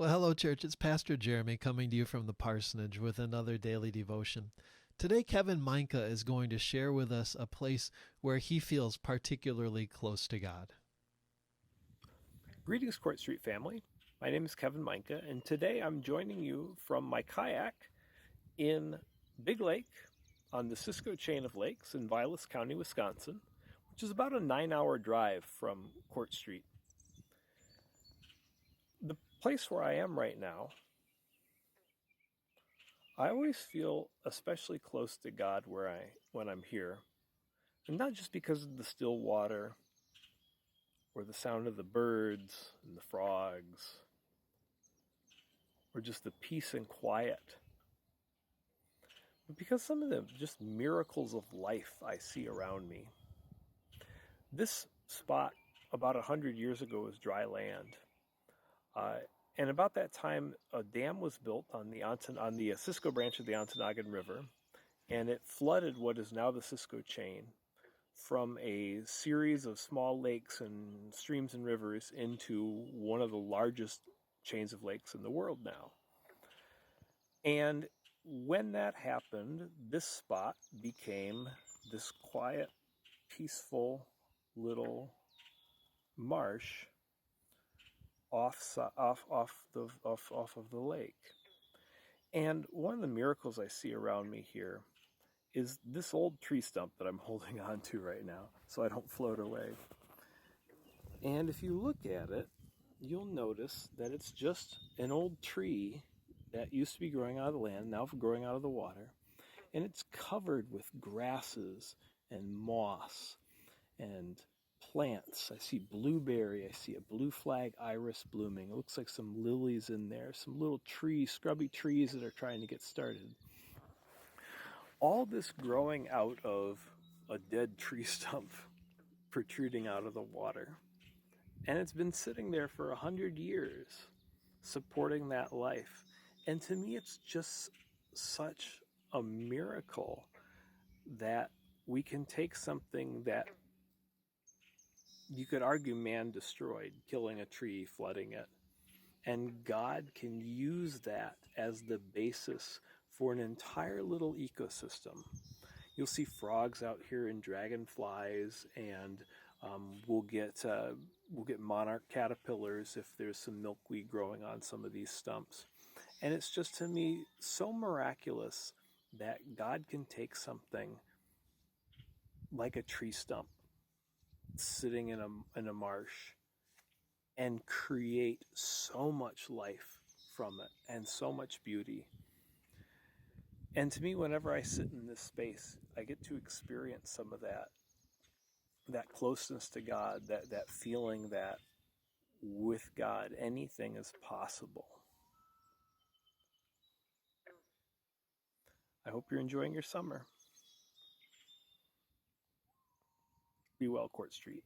Well, hello, church. It's Pastor Jeremy coming to you from the parsonage with another daily devotion. Today, Kevin Meinka is going to share with us a place where he feels particularly close to God. Greetings, Court Street family. My name is Kevin Meinka, and today I'm joining you from my kayak in Big Lake on the Cisco chain of lakes in Vilas County, Wisconsin, which is about a 9-hour drive from Court Street. The place where I am right now, I always feel especially close to God when I'm here, and not just because of the still water or the sound of the birds and the frogs, or just the peace and quiet, but because some of the just miracles of life I see around me. This spot about 100 years ago was dry land. And about that time, a dam was built on the Cisco branch of the Ontonagon River, and it flooded what is now the Cisco chain from a series of small lakes and streams and rivers into one of the largest chains of lakes in the world now. And when that happened, this spot became this quiet, peaceful little marsh off of the lake. And one of the miracles I see around me here is this old tree stump that I'm holding on to right now so I don't float away. And if you look at it, you'll notice that it's just an old tree that used to be growing out of the land, now growing out of the water. And it's covered with grasses and moss and plants. I see blueberry, I see a blue flag iris blooming. It looks like some lilies in there, some little trees, scrubby trees that are trying to get started. All this growing out of a dead tree stump protruding out of the water. And it's been sitting there for 100 years, supporting that life. And to me, it's just such a miracle that we can take something that you could argue man destroyed, killing a tree, flooding it, and God can use that as the basis for an entire little ecosystem. You'll see frogs out here and dragonflies, and we'll get monarch caterpillars if there's some milkweed growing on some of these stumps. And it's just, to me, so miraculous that God can take something like a tree stump sitting in a marsh and create so much life from it and so much beauty. And to me, whenever I sit in this space, I get to experience some of that closeness to God, that feeling that with God anything is possible. I hope you're enjoying your summer. Be well, Court Street.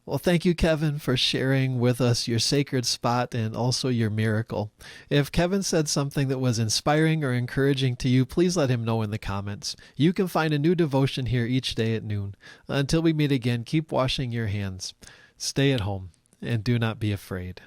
Well, thank you, Kevin, for sharing with us your sacred spot and also your miracle. If Kevin said something that was inspiring or encouraging to you, please let him know in the comments. You can find a new devotion here each day at noon. Until we meet again, keep washing your hands. Stay at home and do not be afraid.